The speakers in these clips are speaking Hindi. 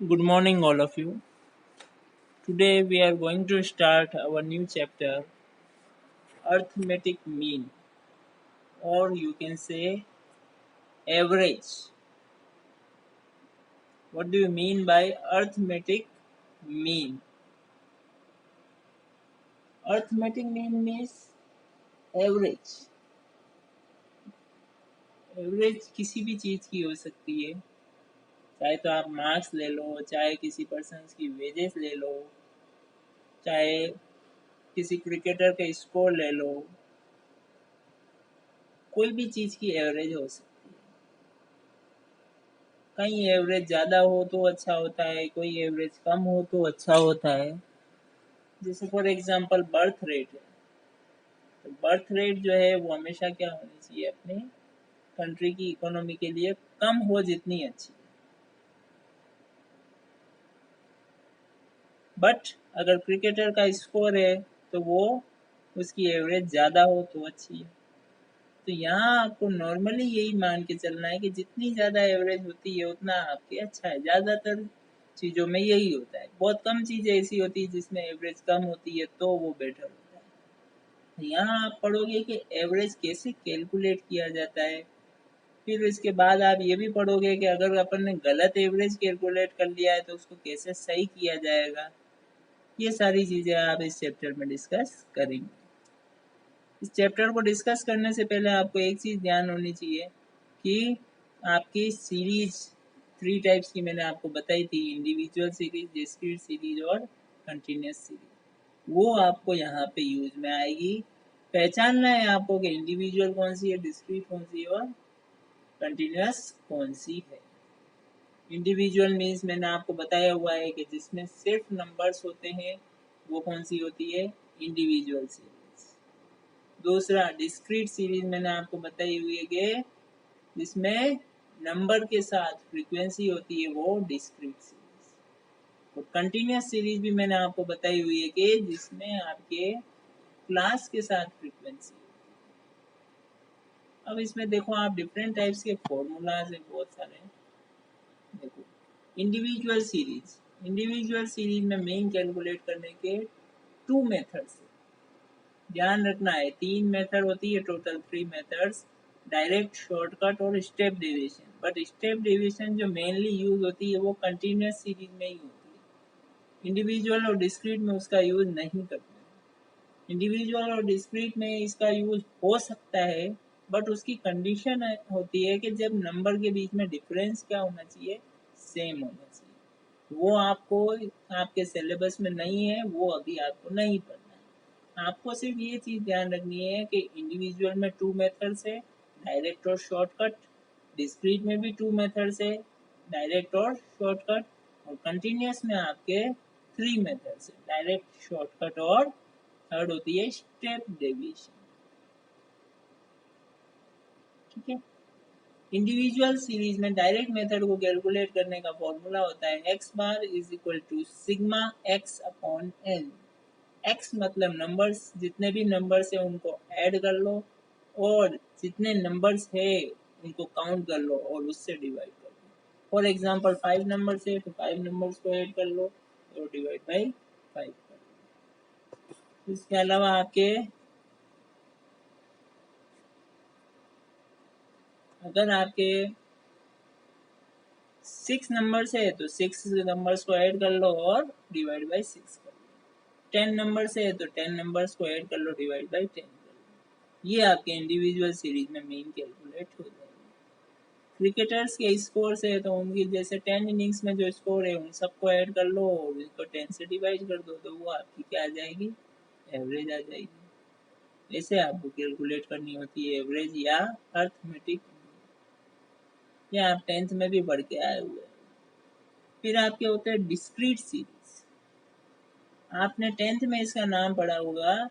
Good morning, all of you. Today we are going to start our new chapter, Arithmetic Mean, or you can say average. What do you mean by arithmetic mean? Arithmetic mean means average. Average किसी भी चीज़ की हो सकती है, चाहे तो आप मार्क्स ले लो, चाहे किसी पर्सन की वेजेस ले लो, चाहे किसी क्रिकेटर का स्कोर ले लो, कोई भी चीज़ की एवरेज हो सकती है। कहीं एवरेज ज़्यादा हो तो अच्छा होता है, कोई एवरेज कम हो तो अच्छा होता है। जैसे फॉर एग्जांपल बर्थ रेट है, तो बर्थ रेट जो है वो हमेशा क्या होनी चाहिए, अपने कंट्री की इकोनॉमी के लिए कम हो जितनी अच्छी। बट अगर क्रिकेटर का स्कोर है तो वो उसकी एवरेज ज़्यादा हो तो अच्छी है। तो यहाँ आपको नॉर्मली यही मान के चलना है कि जितनी ज़्यादा एवरेज होती है उतना आपके अच्छा है। ज़्यादातर चीज़ों में यही होता है। बहुत कम चीज़ें ऐसी होती है जिसमें एवरेज कम होती है तो वो बेटर होता है। तो यहाँ आप पढ़ोगे कि एवरेज कैसे कैलकुलेट किया जाता है। फिर इसके बाद आप ये भी पढ़ोगे कि अगर अपन ने गलत एवरेज कैलकुलेट कर लिया है तो उसको कैसे सही किया जाएगा। ये सारी चीज़ें आप इस चैप्टर में डिस्कस करेंगे। इस चैप्टर को डिस्कस करने से पहले आपको एक चीज़ ध्यान होनी चाहिए कि आपकी सीरीज 3 टाइप्स की मैंने आपको बताई थी, इंडिविजुअल सीरीज, डिस्क्रीट सीरीज और कंटिन्यूस सीरीज। वो आपको यहाँ पे यूज में आएगी। पहचानना है आपको कि इंडिविजुअल कौन सी है, डिस्क्रीट कौन सी है और कंटिन्यूस कौन सी है। इंडिविजुअल मीन्स मैंने आपको बताया हुआ है कि जिसमें सिर्फ नंबर्स होते हैं, वो कौन सी होती है, इंडिविजुअल सीरीज। दूसरा डिस्क्रीट सीरीज मैंने आपको बताई हुई है कि जिसमें नंबर के साथ फ्रीक्वेंसी होती है, वो डिस्क्रीट सीरीज। तो कंटिन्यूस सीरीज भी मैंने आपको बताई हुई है कि जिसमें आपके क्लास के साथ फ्रीक्वेंसी। अब इसमें देखो आप डिफरेंट टाइप्स के फॉर्मूलाज हैं बहुत सारे। देखो इंडिविजुअल सीरीज में मेन कैलकुलेट करने के 2 मेथड्स है। ध्यान रखना है 3 मेथड होती है, टोटल 3 मेथड्स, डायरेक्ट, शॉर्टकट और step deviation. But step deviation जो मेनली यूज होती है वो कंटिन्यूस सीरीज में ही होती है। इंडिविजुअल और डिस्क्रीट में उसका यूज नहीं करते हैं। इंडिविजुअल और डिस्क्रीट में इसका यूज हो सकता है, बट उसकी कंडीशन होती है कि जब नंबर के बीच में डिफरेंस क्या होना चाहिए, सेम होना चाहिए। वो आपको आपके सिलेबस में नहीं है, वो अभी आपको नहीं पढ़ना है। आपको सिर्फ ये चीज़ ध्यान रखनी है कि इंडिविजुअल में 2 मेथड्स है, डायरेक्ट और शॉर्टकट। डिस्क्रीट में भी 2 मेथड्स है, डायरेक्ट और शॉर्टकट। और कंटिन्यूस में आपके 3 मेथड्स है, डायरेक्ट, शॉर्टकट और थर्ड होती है स्टेप डेविएशन। ठीक है। इंडिविजुअल सीरीज में डायरेक्ट मेथड को कैलकुलेट करने का फॉर्मूला होता है X bar is equal to sigma X upon N. X मतलब नंबर्स, जितने भी नंबर्स है उनको ऐड कर लो और जितने नंबर्स है उनको काउंट कर लो और उससे डिवाइड कर लो। फॉर एग्जांपल 5 नंबर्स है तो 5 नंबर्स को ऐड कर लो और डिवाइड बाई 5 कर लो। इसके अलावा आपके अगर आपके 6 नंबर्स है तो 6 नंबर्स को ऐड कर लो और डिवाइड बाई 6 कर लो। 10 नंबर्स है तो 10 नंबर्स को ऐड कर लो, डिवाइड बाई 10 कर लो। ये आपके इंडिविजुअल सीरीज में मेन कैलकुलेट हो जाएगी। क्रिकेटर्स के स्कोर है तो उनकी जैसे 10 इनिंग्स में जो स्कोर है उन सबको ऐड कर लो और उसको 10 से डिवाइड कर दो, तो वो आपकी क्या आ जाएगी, एवरेज आ जाएगी। ऐसे आपको कैलकुलेट करनी होती है एवरेज या अर्थमेटिक। ये आप 10th में भी पढ़ के आए हुए हैं। फिर आपके होते हैं डिस्क्रीट सीरीज। आपने 10th में इसका नाम पढ़ा होगा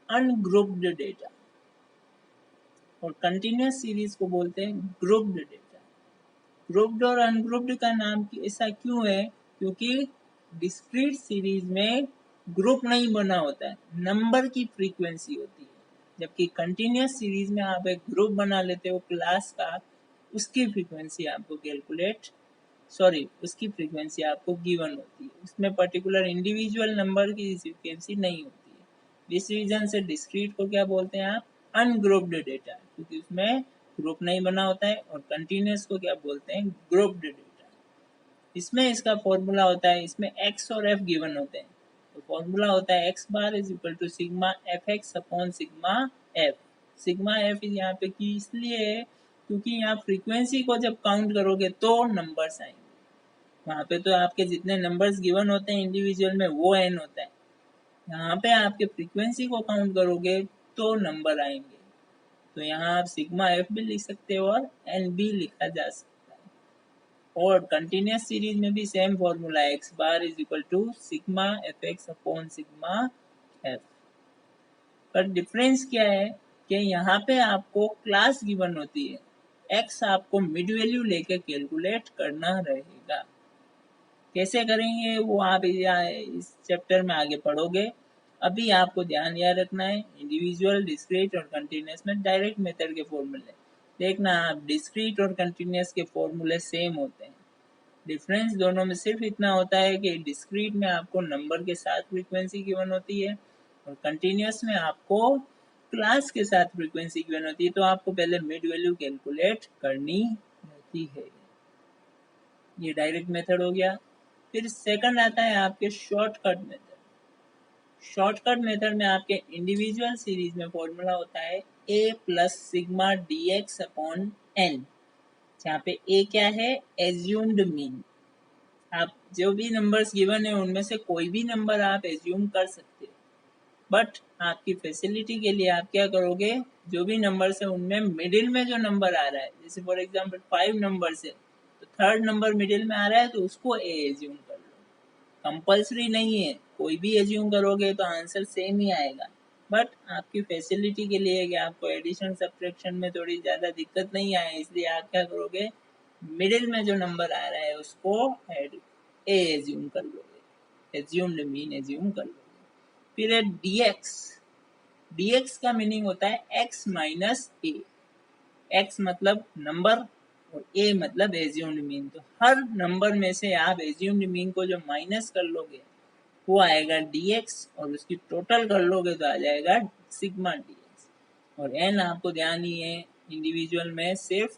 अनग्रुप्ड डेटा, और कंटिन्यूस सीरीज को बोलते हैं ग्रुप्ड डेटा। ग्रुप्ड और अनग्रुप्ड का नाम ऐसा क्यों है, क्योंकि डिस्क्रीट सीरीज में ग्रुप नहीं बना होता है, नंबर की फ्रीक्वेंसी होती है। जबकि कंटिन्यूस सीरीज में आप एक ग्रुप बना लेते हो क्लास का, उसकी फ्रीक्वेंसी आपको कैलकुलेट सॉरी उसकी फ्रीक्वेंसी आपको गिवन होती है, उसमें पर्टिकुलर इंडिविजुअल नंबर की फ्रीक्वेंसी नहीं होती है। इस रीजन से डिस्क्रीट को क्या बोलते हैं आप, अनग्रुप्ड डेटा, क्योंकि उसमें ग्रुप नहीं बना होता है। और कंटिन्यूस को क्या बोलते हैं, ग्रुप्ड डेटा। इसमें इसका फॉर्मूला होता है, इसमें x और f गिवन होते हैं, तो फॉर्मूला होता है x bar is equal to sigma F X upon sigma F. Sigma F यहाँ पे की इसलिए है क्योंकि यहाँ फ्रीक्वेंसी को जब काउंट करोगे तो नंबर्स आएंगे, वहाँ पे तो आपके जितने नंबर्स गिवन होते हैं इंडिविजुअल में वो n होता है, यहाँ पे आपके फ्रीक्वेंसी को काउंट करोगे तो नंबर आएंगे। तो यहाँ आप सिग्मा एफ भी लिख सकते हो और एन भी लिखा जा सकता है। और कंटिन्यूस सीरीज में भी सेम फॉर्मूला है, X bar is equal to sigma F X upon sigma F. पर डिफरेंस क्या है कि यहाँ पे आपको क्लास गिवन होती है, एक्स आपको मिड वैल्यू लेके कैलकुलेट करना रहेगा। कैसे करेंगे वो आप इस चैप्टर में आगे पढ़ोगे। अभी आपको ध्यान यह रखना है, इंडिविजुअल, डिस्क्रीट और कंटिन्यूस में डायरेक्ट मेथड के फॉर्मूले देखना, आप डिस्क्रीट और कंटिन्यूस के फॉर्मूले सेम होते हैं। डिफरेंस दोनों में सिर्फ इतना होता है कि डिस्क्रीट में आपको नंबर के साथ फ्रीक्वेंसी गिवन होती है और कंटिन्यूस में आपको क्लास के साथ फ्रीक्वेंसी गिवन होती है, तो आपको पहले मिड वैल्यू कैलकुलेट करनी होती है। ये डायरेक्ट मेथड हो गया। फिर सेकंड आता है आपके शॉर्टकट मेथड। शॉर्टकट मेथड में आपके इंडिविजुअल सीरीज में फॉर्मूला होता है a plus sigma D X upon N, जहाँ पे a क्या है, एज्यूम्ड मीन। आप जो भी नंबर्स गिवन है उनमें से कोई भी नंबर आप एज्यूम कर सकते हो, बट आपकी फैसिलिटी के लिए आप क्या करोगे, जो भी नंबर्स है उनमें मिडिल में जो नंबर आ रहा है, जैसे फॉर एग्जांपल 5 नंबर्स है तो थर्ड नंबर मिडिल में आ रहा है तो उसको ए एज्यूम कर लो। कंपल्सरी नहीं है, कोई भी एज्यूम करोगे तो आंसर सेम ही आएगा, बट आपकी फैसिलिटी के लिए कि आपको एडिशन सब्ट्रैक्शन में थोड़ी ज़्यादा दिक्कत नहीं आए, इसलिए आप क्या करोगे, मिडिल में जो नंबर आ रहा है उसको ए एज्यूम कर लोगे, एज्यूम्ड मीन एज्यूम कर लोगे। फिर है dx। dx का मीनिंग होता है x माइनस ए। x मतलब नंबर और a मतलब एज्यूम्ड मीन, तो हर नंबर में से आप एज्यूम्ड मीन को जो माइनस कर लोगे वो आएगा dx और उसकी टोटल कर लोगे तो आ जाएगा सिग्मा dx। और n आपको ध्यान ही है, इंडिविजुअल में सिर्फ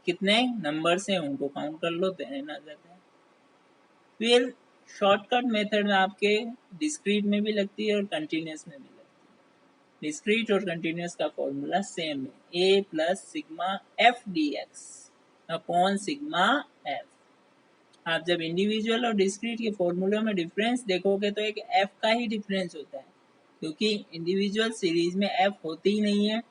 कितने नंबर्स हैं उनको काउंट कर लो तो n आ जाता है। फिर शॉर्टकट मेथड आपके डिस्क्रीट में भी लगती है और कंटिन्यूस में भी लगती है। डिस्क्रीट और कंटिन्यूस का फॉर्मूला सेम है, a plus sigma F D X upon sigma F. आप जब इंडिविजुअल और डिस्क्रीट के फॉर्मूलों में डिफरेंस देखोगे तो एक f का ही डिफरेंस होता है, क्योंकि इंडिविजुअल सीरीज में f होती ही नहीं है,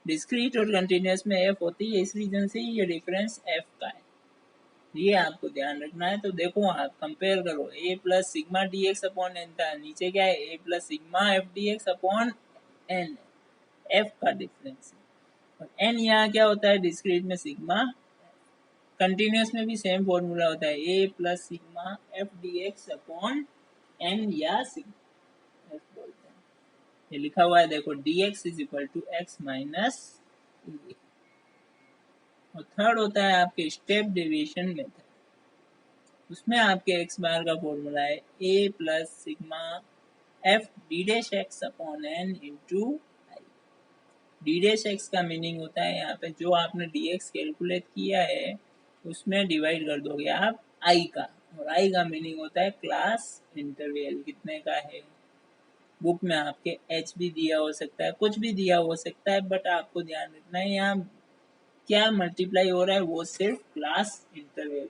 डिस्क्रीट और कंटिन्यूस में f होती है, इस रीजन से ये डिफरेंस f का है। ये आपको ध्यान रखना है। तो देखो आप कंपेयर करो, a plus sigma D X upon N था, नीचे क्या है, a plus sigma F D X upon N, f का डिफरेंस है। और n यहाँ क्या होता है, डिस्क्रीट में सिग्मा। कंटिन्यूस में भी सेम फॉर्मूला होता है, a plus sigma F D X upon N या सिग्मा f बोलते हैं। ये लिखा हुआ है देखो, dx is equal to X minus A. और थर्ड होता है आपके स्टेप डेविएशन मेथड। उसमें आपके x बार का फॉर्मूला है a plus sigma F D dash X upon N into I. D dash X का मीनिंग होता है यहाँ पे जो आपने dx कैलकुलेट किया है उसमें डिवाइड कर दोगे आप i का, और i का मीनिंग होता है क्लास इंटरवल कितने का है। बुक में आपके h भी दिया हो सकता है, कुछ भी दिया हो सकता है, बट आपको ध्यान रखना है यहाँ क्या मल्टीप्लाई हो रहा है, वो सिर्फ क्लास इंटरवल।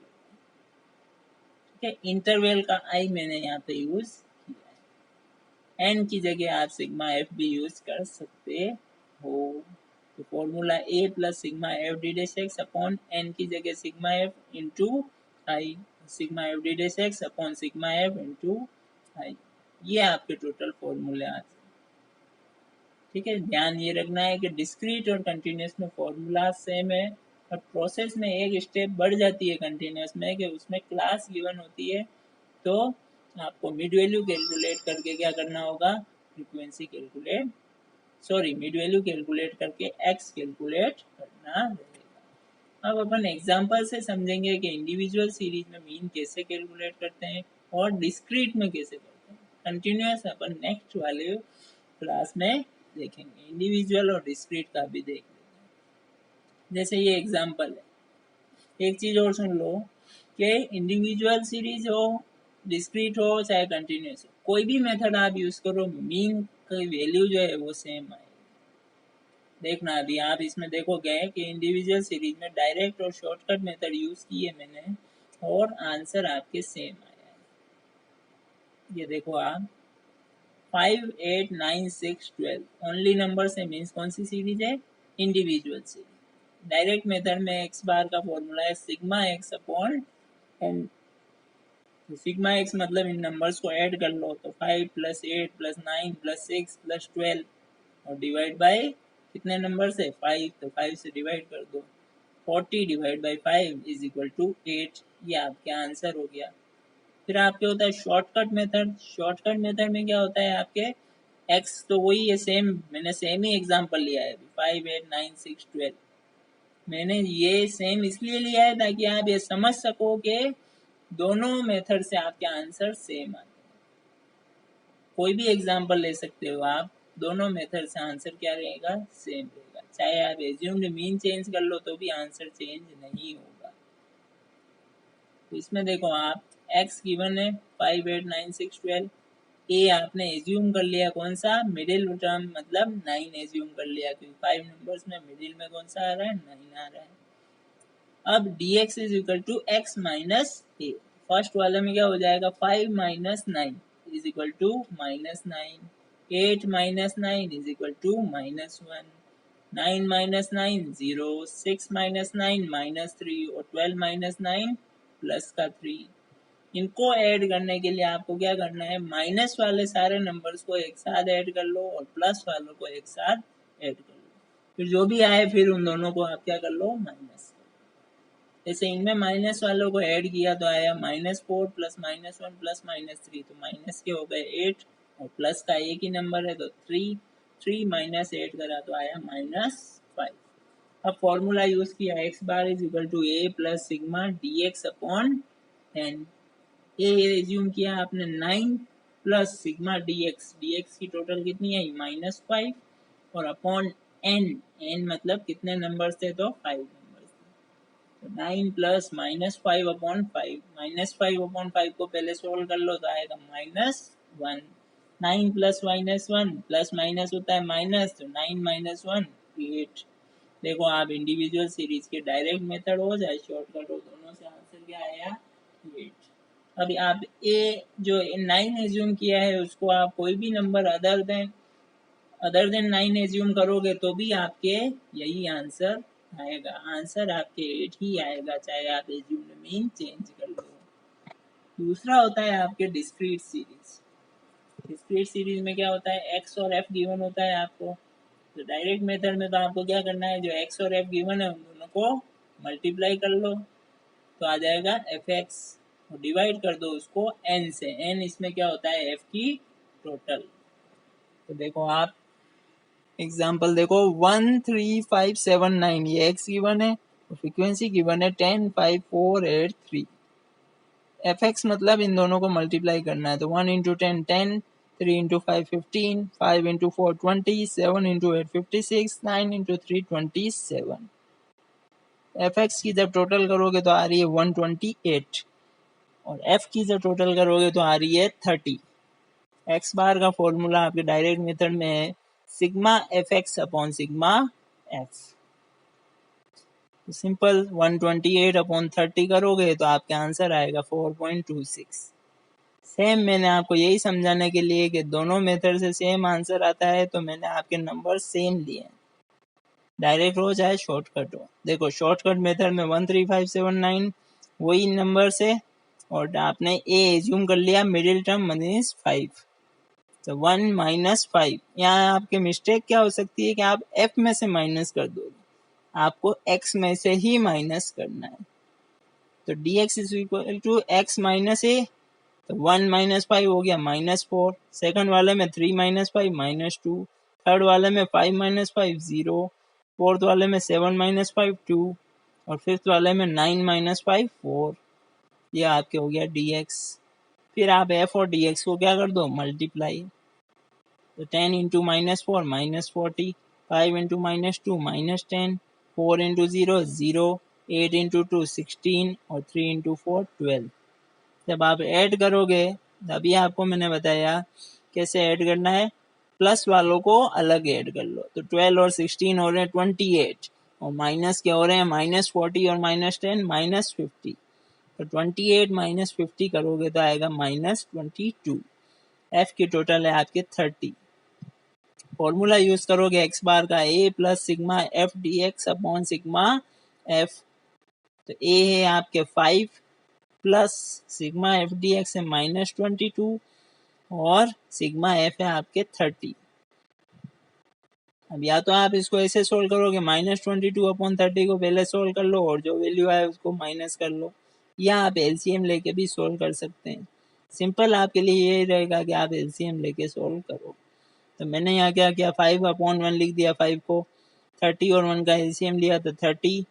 ठीक है, इंटरवल का आई मैंने यहाँ पे यूज किया है, एन की जगह आप सिग्मा एफ भी यूज कर सकते हो। तो formula A plus sigma F D dash X upon N की जगह sigma F into I, sigma F D dash X upon sigma F into I, ये आपके टोटल फॉर्मूले आते हैं। ठीक है, ध्यान ये रखना है कि डिस्क्रीट और कंटिन्यूस में फॉर्मूला सेम है, और प्रोसेस में एक स्टेप बढ़ जाती है कंटिन्यूस में कि उसमें क्लास गिवन होती है, तो आपको मिड वैल्यू कैलकुलेट करके क्या करना होगा, frequency calculate mid value calculate करके एक्स कैलकुलेट करना रहेगा। अब अपन एग्जांपल से समझेंगे कि इंडिविजुअल सीरीज में मीन कैसे कैलकुलेट करते हैं और डिस्क्रीट में कैसे करते हैं। कंटिन्यूअस अपन नेक्स्ट वाले क्लास में देखेंगे, इंडिविजुअल और डिस्क्रीट का भी देख लेंगे। जैसे ये एग्जांपल है, एक चीज और सुन लो कि इंडिविजुअल सीरीज हो, डिस्क्रीट हो, चाहे कंटिन्यूअस हो, कोई भी मेथड आप यूज करो, मीन की वैल्यू जो है वो सेम आएगी। देखना अभी आप इसमें देखोगे कि इंडिविजुअल सीरीज में डायरेक्ट और शॉर्टकट मेथड यूज किए मैंने और आंसर आपके सेम आया है। ये देखो आप 5, 8, 9, 6, 12 ओनली नंबर से मीन्स कौन सी सीरीज है? Individual series. डायरेक्ट मेथड में एक्स बार का फॉर्मूला है sigma X upon N. Sigma X मतलब इन नंबर्स को ऐड कर लो तो 5 + 8 + 9 + 6 + 12 और डिवाइड बाय कितने नंबर से? 5, तो 5 से डिवाइड कर दो। 40 divide by 5 is equal to 8। ये आपके आंसर हो गया। फिर आपके होता है शॉर्टकट मेथड। शॉर्टकट मेथड में क्या होता है आपके एक्स तो वही है सेम, मैंने सेम ही एग्जांपल लिया है 5, 8, 9, 6, 12। मैंने ये सेम इसलिए लिया है ताकि आप ये समझ सको कि दोनों मेथड से आपके आंसर सेम आते हैं। कोई भी एग्जांपल ले सकते हो आप, दोनों मेथड से आंसर क्या रहेगा? सेम रहेगा। चाहे आप एज्यूम्ड मीन चेंज कर लो तो भी आंसर चेंज नहीं होगा। तो इसमें देखो आप x गिवन है 5, 8, 9, 6, 12। ए आपने एज्यूम कर लिया कौन सा? मिडिल टर्म मतलब 9 एज्यूम कर लिया क्योंकि 5 नंबर्स में मिडिल में कौन सा आ रहा है? 9 आ रहा है। अब dx is equal to x minus A. First वाले में क्या हो जाएगा? 5 minus 9 is equal to -9। 8 minus 9 is equal to -1। 9 minus 9 0। 6 minus 9 -3 और 12 माइनस 9 प्लस का 3। इनको ऐड करने के लिए आपको क्या करना है? माइनस वाले सारे नंबर्स को एक साथ ऐड कर लो और प्लस वालों को एक साथ ऐड कर लो। फिर जो भी आए फिर उन दोनों को आप क्या कर लो? माइनस। जैसे इनमें माइनस वालों को ऐड किया तो आया -4 + -1 + -3, तो माइनस के हो गए 8 और प्लस का एक ही नंबर है तो 3। 3 माइनस 8 करा तो आया -5। अब फॉर्मूला यूज किया x bar is equal to a plus sigma dx upon n। A assume किया आपने 9 प्लस सिग्मा dx। dx की टोटल कितनी आई? -5 और अपॉन n। n मतलब कितने नंबर थे? तो 5 नंबर थे। 9 प्लस -5 अपॉन 5। -5 अपॉन 5 को पहले सोल्व कर लो तो आएगा -1। 9 प्लस -1 प्लस माइनस होता है माइनस, तो 9 माइनस 1 8। देखो आप इंडिविजुअल सीरीज के डायरेक्ट मेथड हो चाहे शॉर्टकट हो, दोनों से आंसर क्या आया? 8। अभी आप ए जो 9 एज्यूम किया है उसको आप कोई भी नंबर अदर देन 9 एज्यूम करोगे तो भी आपके यही आंसर आएगा। आंसर आपके 8 ही आएगा चाहे आप एज्यूम मीन चेंज कर लो। दूसरा होता है आपके डिस्क्रीट सीरीज। डिस्क्रीट सीरीज में क्या होता है? एक्स और एफ गिवन होता है आपको, तो डायरेक्ट मेथड में तो आपको क्या करना है? जो एक्स और एफ गिवन है उन दोनों को मल्टीप्लाई कर लो तो आ जाएगा एफ एक्स और डिवाइड कर दो उसको एन से। एन इसमें क्या होता है? एफ की टोटल। तो देखो आप एग्जाम्पल देखो 1, 3, 5, 7, 9 ये एक्स गिवन है और फ्रीक्वेंसी गिवन है 10, 5, 4, 8, 3। एफ एक्स मतलब इन दोनों को मल्टीप्लाई करना है तो 1 × 10 10, 3 × 5 15, 5 × 4 20, 7 × 8 56, 9 × 3 27। एफ एक्स की जब टोटल करोगे तो आ रही है 128 और एफ की जब टोटल करोगे तो आ रही है 30। एक्स बार का फॉर्मूला आपके डायरेक्ट मेथड में है sigma F X upon sigma F. Simple 128 upon 30 करोगे तो आपके आंसर आएगा 4.26। सेम मैंने आपको यही समझाने के लिए कि दोनों मेथड से सेम आंसर आता है तो मैंने आपके नंबर सेम लिए, डायरेक्ट हो चाहे शॉर्टकट हो। देखो शॉर्टकट मेथड में 1, 3, 5, 7, 9 वही नंबर से और आपने ए एज्यूम कर लिया मिडिल टर्म मीन्स 5, तो 1 - 5। यहाँ आपके मिस्टेक क्या हो सकती है कि आप एफ में से माइनस कर दोगे, आपको एक्स में से ही माइनस करना है। तो dx is equal to X minus A, तो 1 - 5 हो गया -4। सेकंड वाले में 3 - 5 -2। थर्ड वाले में 5 - 5 0। फोर्थ वाले में 7 - 5 2 और फिफ्थ वाले में 9 माइनस 5 4, ये आपके हो गया dx। फिर आप f और dx को क्या कर दो, मल्टीप्लाई। तो 10 into minus 4 minus 40, 5 into minus 2 minus 10, 4 into 0 0, 8 into 2 16 और 3 इंटू 4 12। जब आप ऐड करोगे तभी आपको मैंने बताया कैसे ऐड करना है, प्लस वालों को अलग ऐड कर लो। तो 12 और 16 हो रहे हैं 28, और माइनस क्या हो रहे हैं, माइनस 40 और माइनस 10 माइनस 50। तो 28 माइनस 50 करोगे तो आएगा माइनस 22। एफ की टोटल है आपके 30। फॉर्मूला यूज करोगे एक्स बार का, A plus sigma F D X upon sigma F. तो ए है आपके 5 plus sigma F D X है माइनस 22 और सिग्मा एफ है आपके 30। अब या तो आप इसको ऐसे सोल्व करोगे, माइनस 22 अपॉन 30 को पहले सोल्व कर लो और जो वैल्यू आए उसको माइनस कर लो, या आप एलसीएम लेके भी सोल्व कर सकते हैं। सिंपल आपके लिए ये रहेगा कि आप एलसीएम लेके सोल्व करो। तो मैंने यहाँ क्या किया, 5 अपॉन 1 लिख दिया, 5 को 30 और 1 का एलसीएम लिया तो 30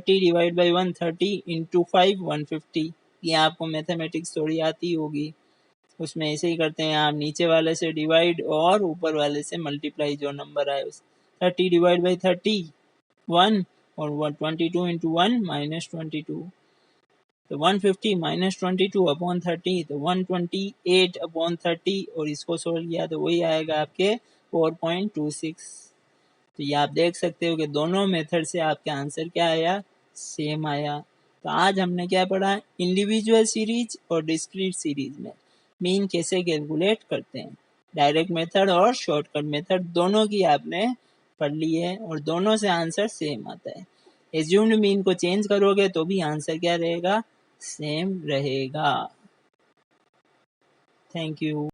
डिवाइड बाई 1 30 इंटू 5 150। ये आपको मैथमेटिक्स थोड़ी आती होगी, उसमें ऐसे ही करते हैं, आप नीचे वाले से डिवाइड और ऊपर वाले से मल्टीप्लाई, जो नंबर आए उस 30 डिवाइड बाई 30 1 और 22 इंटू 1 माइनस 22। तो 150 माइनस 22 अपॉन 30 तो 128 अपॉन 30, और इसको सोल्व किया तो वही आएगा आपके 4.26। तो ये आप देख सकते हो कि दोनों मेथड से आपका आंसर क्या आया, सेम आया। तो आज हमने क्या पढ़ा, इंडिविजुअल सीरीज और डिस्क्रीट सीरीज में मीन कैसे कैलकुलेट करते हैं। डायरेक्ट मेथड और शॉर्टकट मेथड दोनों की आपने पढ़ ली है और दोनों से आंसर सेम आता है। एज्यूम्ड मीन को चेंज करोगे तो भी आंसर क्या रहेगा, सेम रहेगा। Thank you.